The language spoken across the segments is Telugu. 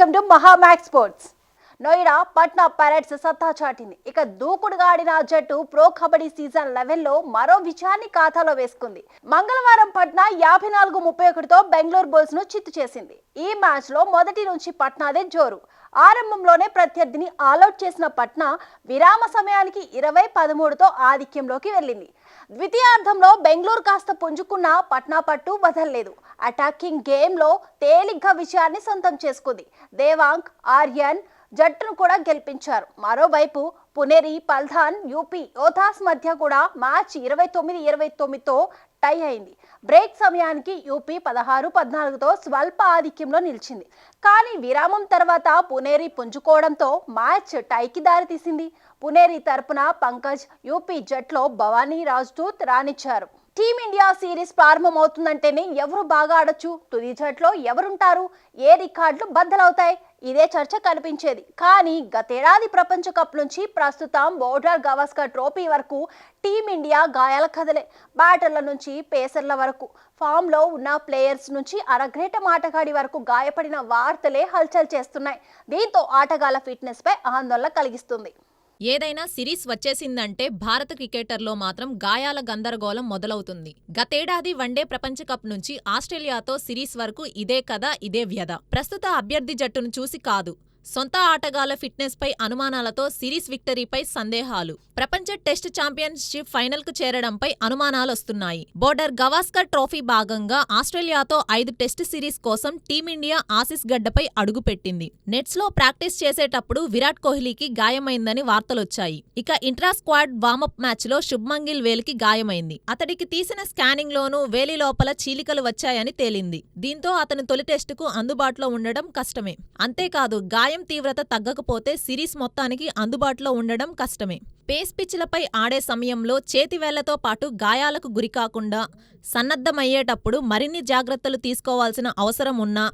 Welcome to Mahamax sports. Noida Patna Pirates సత్తా చాటింది. ఇక దూకుడుగా ఆడిన జట్టు ప్రో కబడ్డీ సీజన్ 11లో మరో విజయాన్ని ఖాతాలో వేసుకుంది. మంగళవారం పట్నా 54-31తో బెంగళూరు బుల్స్ ను చిత్తు చేసింది. ఈ మ్యాచ్ లో మొదటి నుంచి పట్నాదే జోరు. ఆరంభంలోనే ప్రత్యర్థిని ఆల్అౌట్ చేసిన పట్నా విరామ సమయానికి 20-13తో ఆధిక్యంలోకి వెళ్ళింది. ద్వితీయార్ధంలో బెంగళూరు కాస్త పుంజుకున్న పట్నా పట్టు వదలలేదు. అటాకింగ్ గేమ్ లో తేలిగ్గా విజయాన్ని సొంతం చేసుకుంది. దేవాంగ్, ఆర్యన్ జట్టును కూడా గెలిపించారు. మరోవైపు పునేరి, పల్థాన్, యూపీ యోధాస్ మధ్య కూడా మ్యాచ్ 29-29తో టై అయింది. బ్రేక్ సమయానికి యూపీ 16-14తో స్వల్ప ఆధిక్యంలో నిలిచింది. కానీ విరామం తర్వాత పునేరి పుంజుకోవడంతో మ్యాచ్ టైకి దారితీసింది. పునేరి తరపున పంకజ్ యూపీ జట్లో భవానీ, రాజ్దూత్ రాణించారు. టీమిండియా సిరీస్ ప్రారంభమవుతుందంటేనే ఎవరు బాగా ఆడొచ్చు, తుది జట్లో ఎవరుంటారు, ఏ రికార్డులు బద్దలవుతాయి, ఇదే చర్చ కనిపించేది. కానీ గతేడాది ప్రపంచ కప్ నుంచి ప్రస్తుతం బోర్డర్ గవాస్కర్ ట్రోఫీ వరకు టీమిండియా గాయాల కథలే. బ్యాటర్ల నుంచి పేసర్ల వరకు, ఫామ్లో ఉన్న ప్లేయర్స్ నుంచి అరగ్రేట ఆటగాడి వరకు గాయపడిన వార్తలే హల్చల్ చేస్తున్నాయి. దీంతో ఆటగాళ్ల ఫిట్నెస్ పై ఆందోళన కలిగిస్తుంది. ఏదైనా సిరీస్ వచ్చేసిందంటే భారత క్రికెటర్లో మాత్రం గాయాల గందరగోళం మొదలవుతుంది. గతేడాది వన్డే ప్రపంచ కప్ నుంచి ఆస్ట్రేలియాతో సిరీస్ వరకు ఇదే కథ, ఇదే వ్యధ. ప్రస్తుత అభ్యర్థి జట్టును చూసి కాదు, సొంత ఆటగాళ్ల ఫిట్నెస్ పై అనుమానాలతో సిరీస్ విక్టరీపై సందేహాలు. ప్రపంచ టెస్ట్ ఛాంపియన్షిప్ ఫైనల్ కు చేరడంపై అనుమానాలొస్తున్నాయి. బోర్డర్ గవాస్కర్ ట్రోఫీ భాగంగా ఆస్ట్రేలియాతో 5 టెస్ట్ సిరీస్ కోసం టీమిండియా ఆసీస్ గడ్డపై అడుగుపెట్టింది. నెట్స్ లో ప్రాక్టీస్ చేసేటప్పుడు విరాట్ కోహ్లీకి గాయమైందని వార్తలొచ్చాయి. ఇక ఇంట్రా స్క్వాడ్ వార్మప్ మ్యాచ్ లో శుభ్మన్ గిల్ వేలికి గాయమైంది. అతడికి తీసిన స్కానింగ్ లోనూ వేలి లోపల చీలికలు వచ్చాయని తేలింది. దీంతో అతను తొలి టెస్టుకు అందుబాటులో ఉండడం కష్టమే. అంతేకాదు, గాయం తీవ్రత తగ్గకపోతే సిరీస్ మొత్తానికి అందుబాటులో ఉండడం కష్టమే. పేస్ పిచ్లపై ఆడే సమయంలో చేతివేళ్లతో పాటు గాయాలకు గురికాకుండా సన్నద్ధమయ్యేటప్పుడు మరిన్ని జాగ్రత్తలు తీసుకోవాల్సిన అవసరం ఉన్నా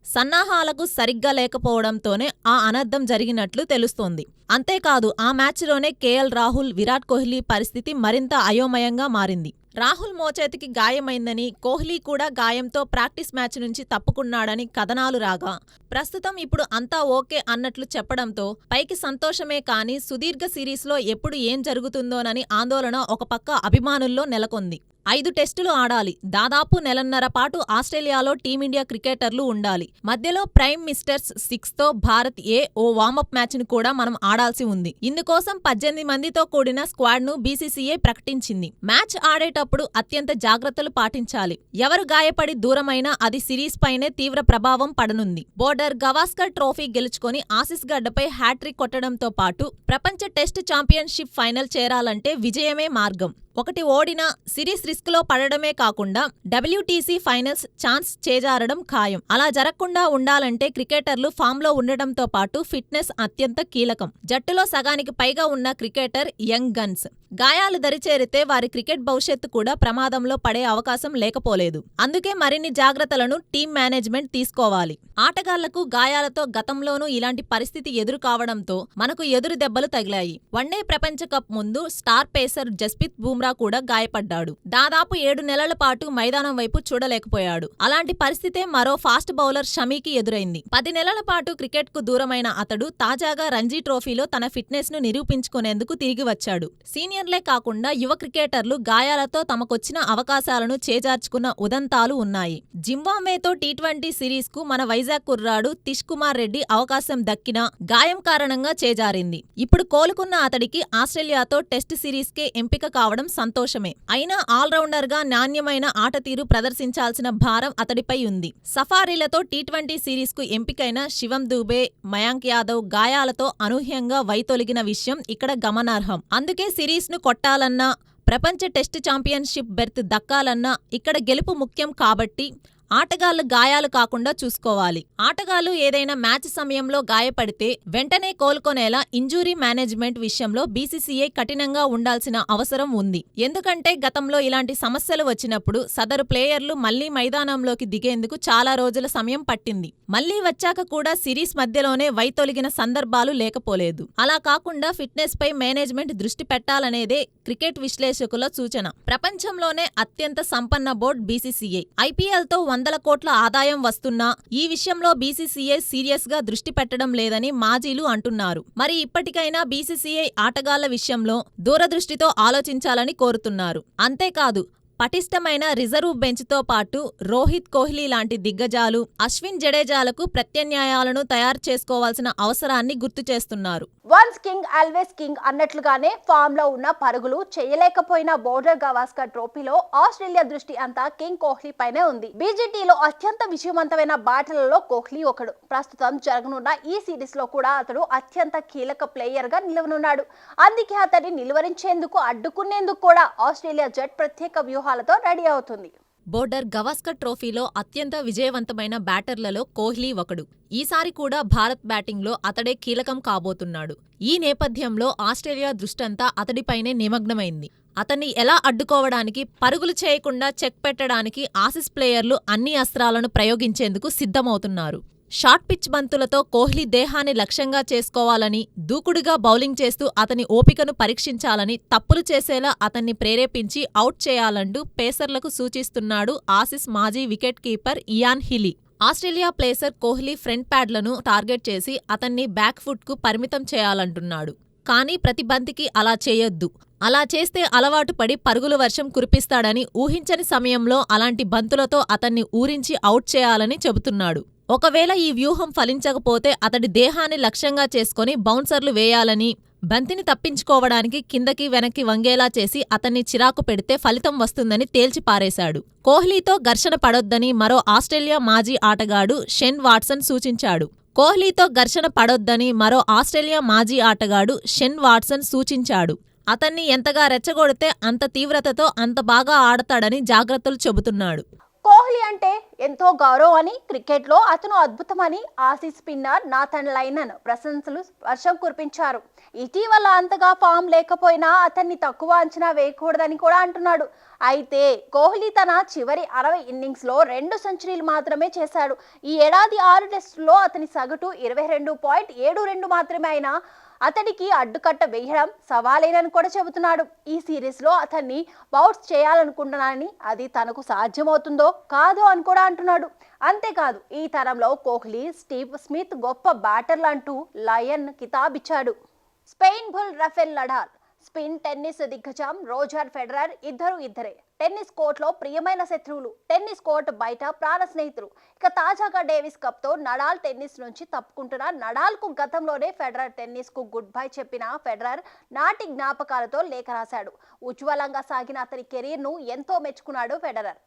సన్నాహాలకు సరిగ్గా లేకపోవడంతోనే ఆ అనర్థం జరిగినట్లు తెలుస్తోంది. అంతేకాదు, ఆ మ్యాచ్లోనే కేఎల్ రాహుల్, విరాట్ కోహ్లీ పరిస్థితి మరింత అయోమయంగా మారింది. రాహుల్ మోచేతికి గాయమైందని, కోహ్లీ కూడా గాయంతో ప్రాక్టీస్ మ్యాచ్ నుంచి తప్పుకున్నాడని కథనాలు రాగా, ప్రస్తుతం ఇప్పుడు అంతా ఓకే అన్నట్లు చెప్పడంతో పైకి సంతోషమే కానీ సుదీర్ఘ సిరీస్లో ఎప్పుడు ఏం జరుగుతుందోనని ఆందోళన ఒక పక్క అభిమానుల్లో నెలకొంది. 5 టెస్టులు ఆడాలి. దాదాపు నెలన్నర పాటు ఆస్ట్రేలియాలో టీమిండియా క్రికెటర్లు ఉండాలి. మధ్యలో ప్రైమ్ మినిస్టర్స్ 6తో భారత్ ఓ వార్మప్ మ్యాచ్ ను కూడా మనం ఆడాల్సి ఉంది. ఇందుకోసం 18 మందితో కూడిన స్క్వాడ్ ను బీసీసీఐ ప్రకటించింది. మ్యాచ్ ఆడేటప్పుడు అత్యంత జాగ్రత్తలు పాటించాలి. ఎవరు గాయపడి దూరమైనా అది సిరీస్ పైనే తీవ్ర ప్రభావం పడనుంది. బోర్డర్ గవాస్కర్ ట్రోఫీ గెలుచుకొని ఆసీస్ గడ్డపై హ్యాట్రిక్ కొట్టడంతో పాటు ప్రపంచ టెస్ట్ ఛాంపియన్షిప్ ఫైనల్ చేరాలంటే విజయమే మార్గం. ఒకటి ఓడినా సిరీస్ రిస్క్ లో పడడమే కాకుండా డబ్ల్యూటీసీ ఫైనల్స్ ఛాన్స్ చేజారడం ఖాయం. అలా జరగకుండా ఉండాలంటే క్రికెటర్లు ఫామ్ లో ఉండడంతో పాటు ఫిట్నెస్ అత్యంత కీలకం. జట్టులో సగానికి పైగా ఉన్న క్రికెటర్ యంగ్ గన్స్. గాయాలు దరిచేరితే వారి క్రికెట్ భవిష్యత్తు కూడా ప్రమాదంలో పడే అవకాశం లేకపోలేదు. అందుకే మరిన్ని జాగ్రత్తలను టీం మేనేజ్మెంట్ తీసుకోవాలి. ఆటగాళ్లకు గాయాలతో గతంలోనూ ఇలాంటి పరిస్థితి ఎదురు కావడంతో మనకు ఎదురు దెబ్బలు తగిలాయి. వన్డే ప్రపంచ కప్ ముందు స్టార్ పేసర్ జస్ప్రీత్ బుమ్రా కూడా గాయపడ్డాడు. దాదాపు 7 నెలల పాటు మైదానం వైపు చూడలేకపోయాడు. అలాంటి పరిస్థితే మరో ఫాస్ట్ బౌలర్ షమీకి ఎదురైంది. 10 నెలల పాటు క్రికెట్ కు దూరమైన అతడు తాజాగా రంజీ ట్రోఫీలో తన ఫిట్నెస్ ను నిరూపించుకునేందుకు తిరిగి వచ్చాడు. సీనియర్లే కాకుండా యువ క్రికెటర్లు గాయాలతో తమకొచ్చిన అవకాశాలను చేజార్చుకున్న ఉదంతాలు ఉన్నాయి. జింబాబ్వేతో టీ20 సిరీస్ కు మన వైజాగ్ కుర్రాడు తిష్ కుమార్ రెడ్డి అవకాశం దక్కినా గాయం కారణంగా చేజారింది. ఇప్పుడు కోలుకున్న అతడికి ఆస్ట్రేలియాతో టెస్ట్ సిరీస్ కే ఎంపిక కావడం సంతోషమే. అయినా ఆల్రౌండర్ గా నాణ్యమైన ఆటతీరు ప్రదర్శించాల్సిన భారం అతడిపై ఉంది. సఫారీలతో టీ20 సిరీస్ కు ఎంపికైన శివం దూబే, మయాంక్ యాదవ్ గాయాలతో అనూహ్యంగా వైతొలిగిన విషయం ఇక్కడ గమనార్హం. అందుకే సిరీస్ ను కొట్టాలన్నా, ప్రపంచ టెస్ట్ ఛాంపియన్షిప్ బెర్త్ దక్కాలన్నా ఇక్కడ గెలుపు ముఖ్యం. కాబట్టి ఆటగాళ్లు గాయాలు కాకుండా చూసుకోవాలి. ఆటగాళ్లు ఏదైనా మ్యాచ్ సమయంలో గాయపడితే వెంటనే కోలుకొనేలా ఇంజూరీ మేనేజ్మెంట్ విషయంలో బీసీసీఐ కఠినంగా ఉండాల్సిన అవసరం ఉంది. ఎందుకంటే గతంలో ఇలాంటి సమస్యలు వచ్చినప్పుడు సదరు ప్లేయర్లు మళ్లీ మైదానంలోకి దిగేందుకు చాలా రోజుల సమయం పట్టింది. మళ్లీ వచ్చాక కూడా సిరీస్ మధ్యలోనే వైతొలిగిన సందర్భాలు లేకపోలేదు. అలా కాకుండా ఫిట్నెస్ పై మేనేజ్మెంట్ దృష్టి పెట్టాలనేదే క్రికెట్ విశ్లేషకుల సూచన. ప్రపంచంలోనే అత్యంత సంపన్న బోర్డు బీసీసీఐ. ఐపీఎల్ తో 100 వందల కోట్ల ఆదాయం వస్తున్నా ఈ విషయంలో బీసీసీఐ సీరియస్ గా దృష్టి పెట్టడం లేదని మాజీలు అంటున్నారు. మరి ఇప్పటికైనా బీసీసీఐ ఆటగాళ్ల విషయంలో దూరదృష్టితో ఆలోచించాలని కోరుతున్నారు. అంతేకాదు పటిష్టమైన రిజర్వ్ బెంచ్తో పాటు రోహిత్ కోహ్లీ లాంటి దిగ్గజాలు, అశ్విన్ జడేజాలకు ప్రత్యామ్నాయాలను తయారు చేసుకోవాల్సిన అవసరాన్ని గుర్తు చేస్తున్నారు. వన్స్ కింగ్ ఆల్వేస్ కింగ్ అన్నట్లుగానే ఫామ్ లో ఉన్న పరుగులు చేయలేకపోయిన బోర్డర్ గవాస్కర్ ట్రోఫీలో ఆస్ట్రేలియా దృష్టి అంతా కింగ్ కోహ్లీ పైనే ఉంది. బీజీటీలో అత్యంత విజయవంతమైన బ్యాటర్లలో కోహ్లీ ఒకడు. ప్రస్తుతం జరగనున్న ఈ సిరీస్ లో కూడా అతడు అత్యంత కీలక ప్లేయర్ గా నిలవనున్నాడు. అందుకే అతన్ని నిలువరించేందుకు, అడ్డుకునేందుకు కూడా ఆస్ట్రేలియా జట్ ప్రత్యేక వ్యూహాలతో రెడీ అవుతుంది. బోర్డర్ గవాస్కర్ ట్రోఫీలో అత్యంత విజయవంతమైన బ్యాటర్లలో కోహ్లీ ఒకడు. ఈసారి కూడా భారత్ బ్యాటింగ్లో అతడే కీలకం కాబోతున్నాడు. ఈ నేపథ్యంలో ఆస్ట్రేలియా దృష్టంతా అతడిపైనే నిమగ్నమైంది. అతన్ని ఎలా అడ్డుకోవడానికి, పరుగులు చేయకుండా చెక్ పెట్టడానికి ఆసీస్ ప్లేయర్లు అన్ని అస్త్రాలను ప్రయోగించేందుకు సిద్ధమవుతున్నారు. షార్ట్ పిచ్ బంతులతో కోహ్లీ దేహాన్ని లక్ష్యంగా చేసుకోవాలని, దూకుడుగా బౌలింగ్ చేస్తూ అతని ఓపికను పరీక్షించాలని, తప్పులు చేసేలా అతన్ని ప్రేరేపించి అవుట్ చేయాలంటూ పేసర్లకు సూచిస్తున్నాడు ఆసీస్ మాజీ wicket keeper Ian Healy. Australia ప్లేసర్ కోహ్లీ ఫ్రంట్ ప్యాడ్లను టార్గెట్ చేసి అతన్ని బ్యాక్ ఫుట్కు పరిమితం చేయాలంటున్నాడు. కానీ ప్రతి బంతికి అలా చేయొద్దు. అలా చేస్తే అలవాటు పడి పరుగుల వర్షం కురిపిస్తాడని, ఊహించని సమయంలో అలాంటి బంతులతో అతన్ని ఊరించి అవుట్ చేయాలని చెబుతున్నాడు. ఒకవేళ ఈ వ్యూహం ఫలించకపోతే అతడి దేహాన్ని లక్ష్యంగా చేసుకుని బౌన్సర్లు వేయాలని, బంతిని తప్పించుకోవడానికి కిందకి వెనక్కి వంగేలా చేసి అతన్ని చిరాకు పెడితే ఫలితం వస్తుందని తేల్చిపారేశాడు. కోహ్లీతో ఘర్షణ పడొద్దని మరో ఆస్ట్రేలియా మాజీ ఆటగాడు షెన్ వాట్సన్ సూచించాడు. అతన్ని ఎంతగా రెచ్చగొడితే అంత తీవ్రతతో అంత బాగా ఆడతాడని జాగ్రత్తలు చెబుతున్నాడు. కోహ్లీ అంటే ఎంతో గౌరవం అని, క్రికెట్లో అతను అద్భుతమని ఆసీస్ స్పిన్నర్ నాథన్ లైనన్ ప్రశంసలు వర్షం కురిపించారు. ఇటీవల అంతగా ఫామ్ లేకపోయినా అతన్ని తక్కువ అంచనా వేయకూడదని కూడా అంటున్నాడు. అయితే కోహ్లీ తన చివరి 60 ఇన్నింగ్స్లో 2 సెంచరీలు మాత్రమే చేశాడు. ఈ ఏడాది 6 టెస్టుల్లో అతని సగటు 22.72 మాత్రమే అయినా అతడికి అడ్డుకట్ట వేయడం సవాలేనని కూడా చెబుతున్నాడు. ఈ సిరీస్లో అతన్ని బౌన్స్ చేయాలనుకుంటున్నానని, అది తనకు సాధ్యమవుతుందో కాదో అని కూడా అంటున్నాడు. అంతేకాదు ఈ తరంలో కోహ్లీ, స్టీవ్ స్మిత్ గొప్ప బ్యాటర్లు అంటూ లయన్ కితాబిచ్చాడు. స్పెయిన్ బుల్ రఫెల్ నడాల్, స్పిన్ టెన్నిస్ దిగ్గజం రోజర్ ఫెడరర్ ఇద్దరే టెన్నిస్ కోర్టులో ప్రియమైన శత్రువులు, టెన్నిస్ కోర్టు బయట ప్రాణ స్నేహితులు. ఇక తాజాగా డేవిస్ కప్ తో నడాల్ టెన్నిస్ నుంచి తప్పుకుంటున్న నడాల్ కు గతంలోనే ఫెడరర్ టెన్నిస్ కు గుడ్ బై చెప్పిన ఫెడరర్ నాటి జ్ఞాపకాలతో లేఖ రాశాడు. ఉజ్వలంగా సాగిన అతని కెరీర్ ను ఎంతో మెచ్చుకున్నాడు ఫెడరర్.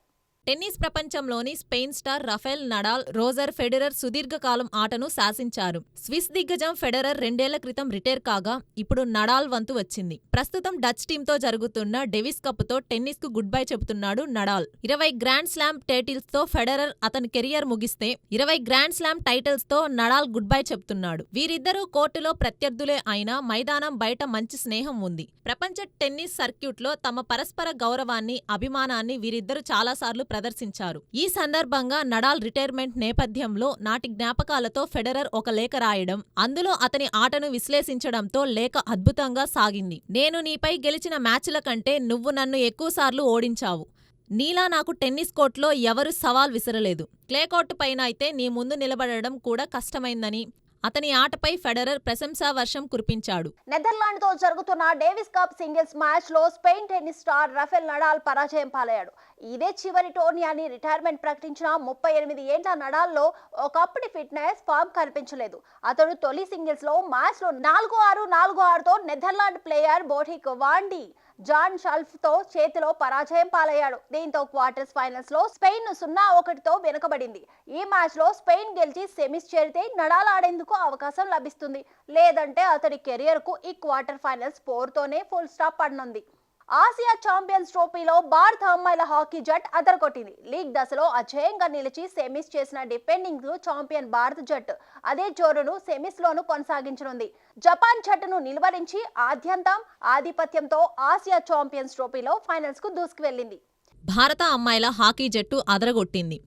టెన్నిస్ ప్రపంచంలోని Spain star Rafael Nadal, Roger Federer సుదీర్ఘకాలం ఆటను శాసించారు. స్విస్ దిగ్గజం ఫెడరర్ 2 ఏళ్ల క్రితం రిటైర్ కాగా ఇప్పుడు నడాల్ వంతు వచ్చింది. ప్రస్తుతం డచ్ టీంతో జరుగుతున్న డేవిస్ కప్ తో టెన్నిస్ కు గుడ్ బై చెబుతున్నాడు నడాల్. 20 గ్రాండ్ స్లామ్ టైటిల్స్ తో ఫెడరర్ అతని కెరియర్ ముగిస్తే 20 గ్రాండ్ స్లామ్ టైటిల్స్ తో నడాల్ గుడ్ బై చెబుతున్నాడు. వీరిద్దరూ కోర్టులో ప్రత్యర్థులే అయినా మైదానం బయట మంచి స్నేహం ఉంది. ప్రపంచ టెన్నిస్ సర్క్యూట్లో తమ పరస్పర గౌరవాన్ని, అభిమానాన్ని వీరిద్దరూ చాలాసార్లు ప్రదర్శించారు. ఈ సందర్భంగా నడాల్ రిటైర్మెంట్ నేపథ్యంలో నాటి జ్ఞాపకాలతో ఫెడరర్ ఒక లేఖ రాయడం, అందులో అతని ఆటను విశ్లేషించడంతో లేఖ అద్భుతంగా సాగింది. నేను నీపై గెలిచిన మ్యాచ్ల కంటే నువ్వు నన్ను ఎక్కువసార్లు ఓడించావు. నీలా నాకు టెన్నిస్ కోర్టులో ఎవరు సవాల్ విసరలేదు. క్లే కోర్టు పైన అయితే నీ ముందు నిలబడడం కూడా కష్టమైందని అతని ఆటపై ఫెడరర్ ప్రశంసా వర్షం కురిపించాడు. నెదర్లాండ్ తో జరుగుతున్న డేవిస్ కప్ సింగిల్స్ మ్యాచ్ లో Spain tennis star Rafael Nadal పరాజయం పాలయ్యాడు. ఇదే చివరి టోర్నీ అని రిటైర్మెంట్ ప్రకటించిన 38 ఏళ్ల నడాల్లో ఒకప్పటి ఫిట్నెస్ ఫామ్ కనిపించలేదు. అతడు తొలి సింగిల్స్ లో మ్యాచ్ లో 4-6, 4-6తో నెదర్లాండ్ ప్లేయర్ బోటిక్ వాండి జాన్ షల్ఫ్ తో చేతిలో పరాజయం పాలయ్యాడు. దీంతో క్వార్టర్స్ ఫైనల్స్ లో స్పెయిన్ 0-1తో వెనుకబడింది. ఈ మ్యాచ్ లో స్పెయిన్ గెలిచి సెమీస్ చేరితే నడాల్ ఆడేందుకు అవకాశం లభిస్తుంది. లేదంటే అతడి కెరియర్ కు ఈ క్వార్టర్ ఫైనల్స్ పోరుతోనే ఫుల్ స్టాప్ పడనుంది. ఆసియా ఛాంపియన్స్ ట్రోఫీలో భారత అమ్మాయిల హాకీ జట్టు అదరగొట్టింది. లీగ్ దశలో అజేయంగా నిలిచి సెమీస్ చేసిన డిఫెండింగ్ ఛాంపియన్ భారత జట్టు అదే జోరును సెమీస్ లోనూ కొనసాగించనుంది. జపాన్ జట్టును నిలువరించి ఆద్యంతం ఆధిపత్యంతో ఆసియా ఛాంపియన్స్ ట్రోఫీలో ఫైనల్స్ కు దూసుకువెళ్లింది. భారత అమ్మాయిల హాకీ జట్టు అదరగొట్టింది.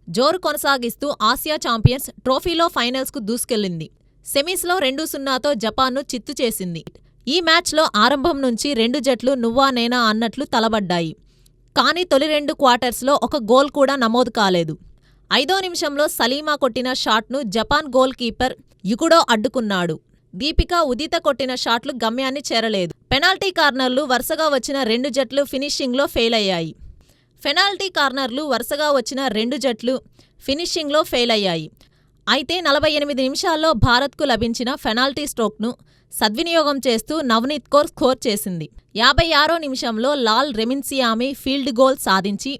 జోరు కొనసాగిస్తూ ఆసియా ఛాంపియన్స్ ట్రోఫీలో ఫైనల్స్ కు దూసుకెళ్లింది. సెమీస్లో 2-0తో జపాన్ను చిత్తు చేసింది. ఈ మ్యాచ్లో ఆరంభం నుంచి 2 జట్లు నువ్వా నేనా అన్నట్లు తలబడ్డాయి. కానీ తొలి 2 క్వార్టర్స్లో ఒక గోల్ కూడా నమోదు కాలేదు. 5వ నిమిషంలో సలీమా కొట్టిన షాట్ను జపాన్ గోల్ కీపర్ యుకుడో అడ్డుకున్నాడు. దీపికా ఉదిత కొట్టిన షాట్లు గమ్యాన్ని చేరలేదు. పెనాల్టీ కార్నర్లు వరుసగా వచ్చిన 2 జట్లు ఫినిషింగ్లో ఫెయిల్ అయ్యాయి. అయితే 48 నిమిషాల్లో భారత్కు లభించిన పెనాల్టీ స్ట్రోక్ను సద్వినియోగం చేస్తూ నవనీత్ కౌర్ స్కోర్ చేసింది. 56వ నిమిషంలో లాల్ రెమిన్సియామి ఫీల్డ్ గోల్ సాధించి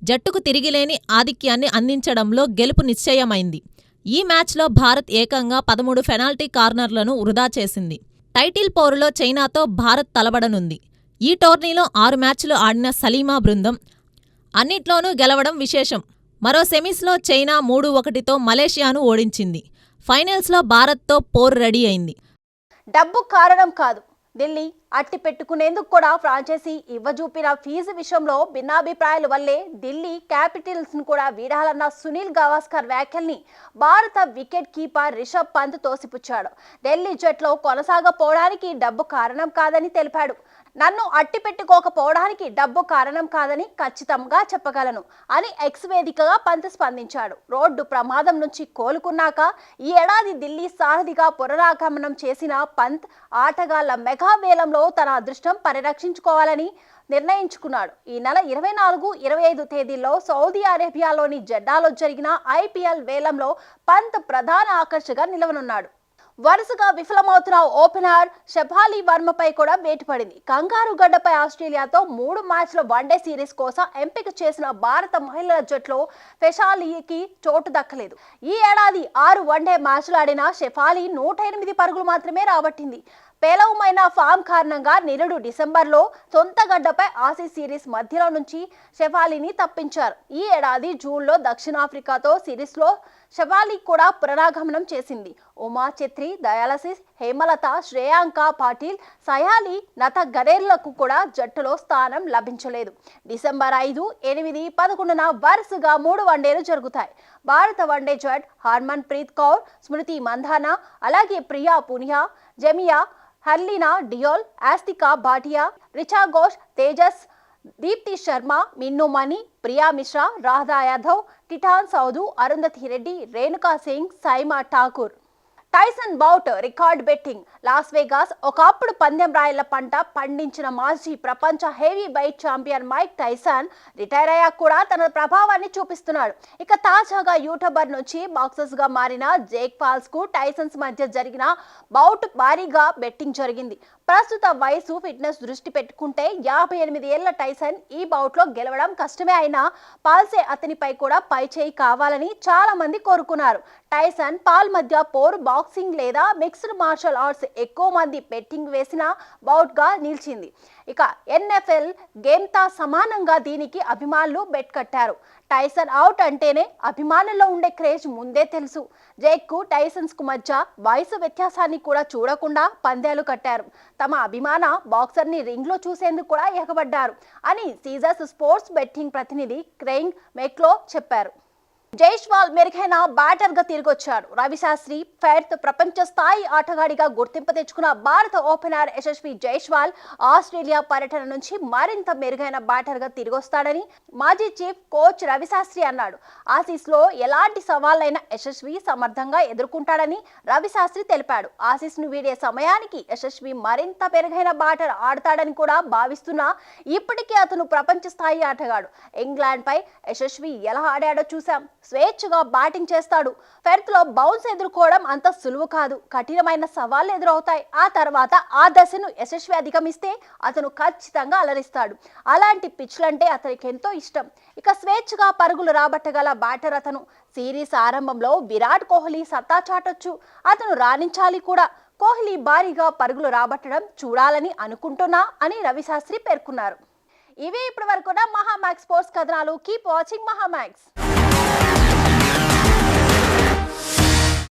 జట్టుకు తిరిగిలేని ఆధిక్యాన్ని అందించడంలో గెలుపు నిశ్చయమైంది. ఈ మ్యాచ్లో భారత్ ఏకంగా 13 పెనాల్టీ కార్నర్లను వృధా చేసింది. టైటిల్ పోరులో చైనాతో భారత్ తలబడనుంది. ఈ టోర్నీలో 6 మ్యాచ్లు ఆడిన సలీమా బృందం అన్నిట్లోనూ గెలవడం విశేషం. మరో సెమీస్లో చైనా 3-1తో మలేషియాను ఓడించింది. ఫైనల్స్లో భారత్తో పోరు రెడీ అయింది. డబ్బు కారణం కాదు. ఢిల్లీ అట్టి పెట్టుకునేందుకు కూడా ఫ్రాంచైజీ ఇవ్వజూపిన ఫీజు విషయంలో భిన్నాభిప్రాయాల వల్లే ఢిల్లీ క్యాపిటల్స్ ను కూడా వీడాలన్న సునీల్ గవాస్కర్ వ్యాఖ్యల్ని భారత వికెట్ కీపర్ రిషబ్ పంత్ తోసిపుచ్చాడు. ఢిల్లీ జట్లో కొనసాగపోవడానికి డబ్బు కారణం కాదని తెలిపాడు. నన్ను అట్టి పెట్టుకోకపోవడానికి డబ్బు కారణం కాదని ఖచ్చితంగా చెప్పగలను అని ఎక్స్ వేదికగా పంత్ స్పందించాడు. రోడ్డు ప్రమాదం నుంచి కోలుకున్నాక ఈ ఏడాది ఢిల్లీ సారథిగా పునరాగమనం చేసిన పంత్ ఆటగాళ్ల మెగా వేలంలో తన అదృష్టం పరిరక్షించుకోవాలని నిర్ణయించుకున్నాడు. ఈ నెల 24, 25 తేదీల్లో సౌదీ అరేబియాలోని జెడ్డాలో జరిగిన ఐపీఎల్ వేలంలో పంత్ ప్రధాన ఆకర్షగా నిలవనున్నాడు. వరుసగా విఫలమవుతున్న ఓపెనర్ షెఫాలి వర్మపై కూడా వేటు పడింది. కంగారు గడ్డపై ఆస్ట్రేలియాతో 3 మ్యాచ్ల వన్డే సిరీస్ కోసం ఎంపిక చేసిన భారత మహిళల జట్లో షెఫాలీకి చోటు దక్కలేదు. ఈ ఏడాది 6 వన్డే మ్యాచ్లు ఆడిన షెఫాలి 108 పరుగులు మాత్రమే రాబట్టింది. పేలవమైన ఫామ్ కారణంగా నిరుడు డిసెంబర్లో సొంత గడ్డపై ఆసీస్ సిరీస్ మధ్యలో నుంచి షెఫాలీని తప్పించారు. ఈ ఏడాది జూన్లో దక్షిణాఫ్రికాతో సిరీస్లో షెఫాలి కూడా పునరాగమనం చేసింది. ఉమా ఛెత్రి, డయాలసిస్, హేమలత, శ్రేయాంక పాటిల్, సయాలి, నత గరేర్లకు కూడా జట్టులో స్థానం లభించలేదు. డిసెంబర్ 5, 8, 11న వరుసగా 3 వన్డేలు జరుగుతాయి. భారత వన్డే జట్ హర్మన్ ప్రీత్ కౌర్, స్మృతి మంధానా, అలాగే Priya Punia, Jemimah, Harleen Deol, Yastika Bhatia, Richa Ghosh, Tejas, Deepti Sharma, Minnu Mani, Priya Mishra, Radha Yadav, Titas Sadhu, Arundhati Reddy, Renuka Singh, Saima Thakor. Tyson bout record betting. Las Vegas ఒకప్పుడు పందెం రాయల పంట పండించిన మాజీ ప్రపంచ heavyweight champion Mike Tyson retire అయ్యాక కూడా తన ప్రభావాన్ని చూపిస్తున్నాడు. ఇక తాజాగా యూట్యూబర్ నుంచి బాక్సర్స్ గా మారిన జేక్ పాల్స్ కు టైసన్స్ మధ్య జరిగిన బౌట్ భారీగా బెట్టింగ్ జరిగింది. ప్రస్తుత వయసు, ఫిట్నెస్ దృష్టి పెట్టుకుంటే 58 ఏళ్ల టైసన్ ఈ బౌట్ లో గెలవడం కష్టమే అయినా పాల్సే అతనిపై కూడా పై చేయి కావాలని చాలా మంది కోరుకున్నారు. టైసన్ పాల్ మధ్య పోరు బాక్సింగ్ లేదా మిక్స్డ్ మార్షల్ ఆర్ట్స్ ఎక్కువ మంది బెట్టింగ్ వేసిన బౌట్ గా నిలిచింది. ఇక NFL గేమ్తో సమానంగా దీనికి అభిమానులు బెట్ కట్టారు. టైసన్ అవుట్ అంటేనే అభిమానుల్లో ఉండే క్రేజ్ ముందే తెలుసు. జేక్ కు టైసన్స్ కు మధ్య వయసు వ్యత్యాసాన్ని కూడా చూడకుండా పందేలు కట్టారు. తమ అభిమాన బాక్సర్ ని రింగ్ లో చూసేందుకు కూడా ఎగబడ్డారు అని సీజర్స్ స్పోర్ట్స్ బెట్టింగ్ ప్రతినిధి క్రెయింగ్ మెక్లో చెప్పారు. జైస్వాల్ మెరుగైన బ్యాటర్ గా తిరిగొచ్చాడు. రవిశాస్త్రి ఫెర్త్ ప్రపంచ స్థాయి ఆటగాడిగా గుర్తింపు తెచ్చుకున్న భారత ఓపెనర్ యశస్వి జైస్వాల్ ఆస్ట్రేలియా పర్యటన నుంచి మరింత మెరుగైన బ్యాటర్ గా తిరిగొస్తాడని మాజీ చీఫ్ కోచ్ రవిశాస్త్రి అన్నాడు. ఆసీస్ లో ఎలాంటి సవాళ్లైనా యశస్వి సమర్థంగా ఎదుర్కొంటాడని రవిశాస్త్రి తెలిపాడు. ఆసీస్ ను వీడే సమయానికి యశస్వి మరింత మెరుగైన బ్యాటర్ ఆడతాడని కూడా భావిస్తున్నా ఇప్పటికే అతను ప్రపంచ స్థాయి ఆటగాడు. ఇంగ్లాండ్ పై యశస్వి ఎలా ఆడాడో చూసాం. స్వేచ్ఛగా బ్యాటింగ్ చేస్తాడు. ఫెర్త్ లో బౌన్స్ ఎదుర్కోవడం అంత సులువు కాదు. కఠినమైన సవాళ్లు ఎదురవుతాయి. ఆ తర్వాత ఆ దశను యశస్వి అధిగమిస్తే అతను ఖచ్చితంగా అలరిస్తాడు. అలాంటి పిచ్లంటే అతనికి ఎంతో ఇష్టం. ఇక స్వేచ్ఛగా పరుగులు రాబట్టగల బ్యాటర్ అతను. సిరీస్ ఆరంభంలో విరాట్ కోహ్లీ సత్తా చాటొచ్చు, అతను రాణించాలి కూడా. కోహ్లీ భారీగా పరుగులు రాబట్టడం చూడాలని అనుకుంటున్నా అని రవిశాస్త్రి పేర్కొన్నారు. ఇవే ఇప్పటి వరకు మహామాక్స్ స్పోర్ట్స్ కథనాలు. Keep watching Mahaa Max.